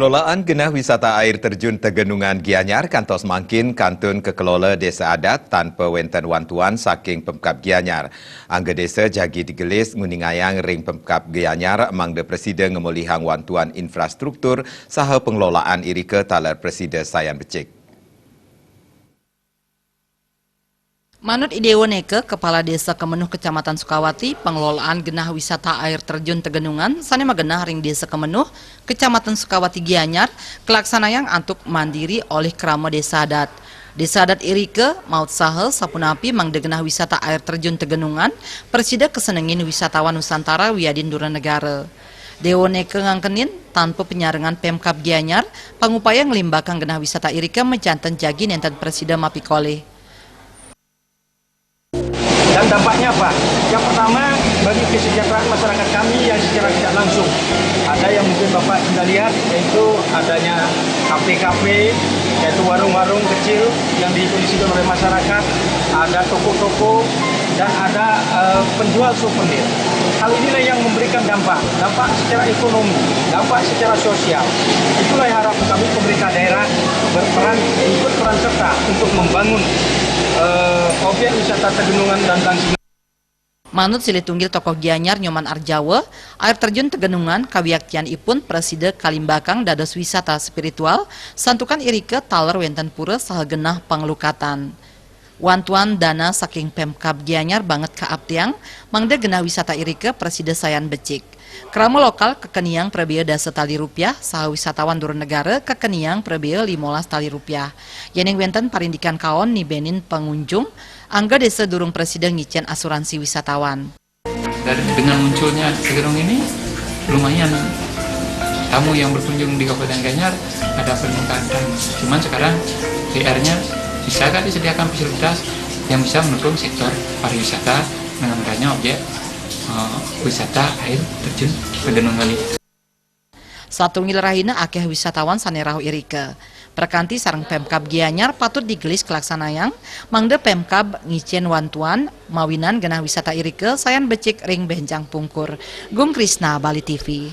Pengelolaan genah wisata air terjun Tegenungan Gianyar kantos mangkin kantun kekelola desa adat tanpa wenten wantuan saking Pemkab Gianyar. Angga desa jagi digelis nguningayang ring Pemkab Gianyar mangda presiden ngemulihang wantuan infrastruktur saha pengelolaan irike talar presiden Sayan Becik. Manut Idewo Neke, Kepala Desa Kemenuh Kecamatan Sukawati, pengelolaan genah wisata air terjun Tegenungan, sanema genah ring Desa Kemenuh, Kecamatan Sukawati Gianyar, kelaksanayang antuk mandiri oleh Krama Desa Adat. Desa Adat Irike, maut saha, sapunapi mangde genah wisata air terjun Tegenungan, persida kesenengin wisatawan Nusantara wiadin Duranegara. Dewo Neke ngangkenin, tanpa penyarengan Pemkab Gianyar, pangupaya ngelimbakang genah wisata Irike menjantan jagi nenten presida mapikole. Dan dampaknya apa? Yang pertama, bagi kesejahteraan masyarakat kami yang secara tidak langsung. Ada yang mungkin Bapak sudah lihat, yaitu adanya kafe-kafe, yaitu warung-warung kecil yang diisikan oleh masyarakat, ada toko-toko, dan ada penjual souvenir. Hal inilah yang memberikan dampak secara ekonomi, dampak secara sosial. Itulah yang harapan kami pemerintah daerah ikut peran serta untuk membangun objek wisata Tegenungan dan Langsingan. Manut Silitunggil tokoh Gianyar Nyoman Arjawa, air terjun Tegenungan kawiaktian ipun preside kalimbakang dados wisata spiritual, santukan irike taler wenten pura saha genah panglukatan. Wantuan dana saking Pemkab Gianyar banget kaaptiang, mangda genah wisata irike preside Sayan Becik. Krama lokal kekeniang prebea dasa tali rupiah, saha wisatawan Duranegara kekeniang prebea 15 tali rupiah. Yeneng wenten parindikan kaon ni benin pengunjung, angga desa durung presiden ngicen asuransi wisatawan. Dan dengan munculnya Tegenung ini, lumayan tamu yang berkunjung di Kabupaten Gianyar ada peningkatan. Cuman sekarang PR-nya bisa kan disediakan fasilitas yang bisa mendukung sektor pariwisata dengan adanya objek wisata air terjun Tegenungan ini. Satungil rahina akeh wisatawan sanerahu irike. Perkanti sareng Pemkab Gianyar patut digelis kelaksanayang, mangde Pemkab ngicen wantuan mawinan genah wisata irike Sayan Becik ring Benjang Pungkur. Gung Krisna, Bali TV.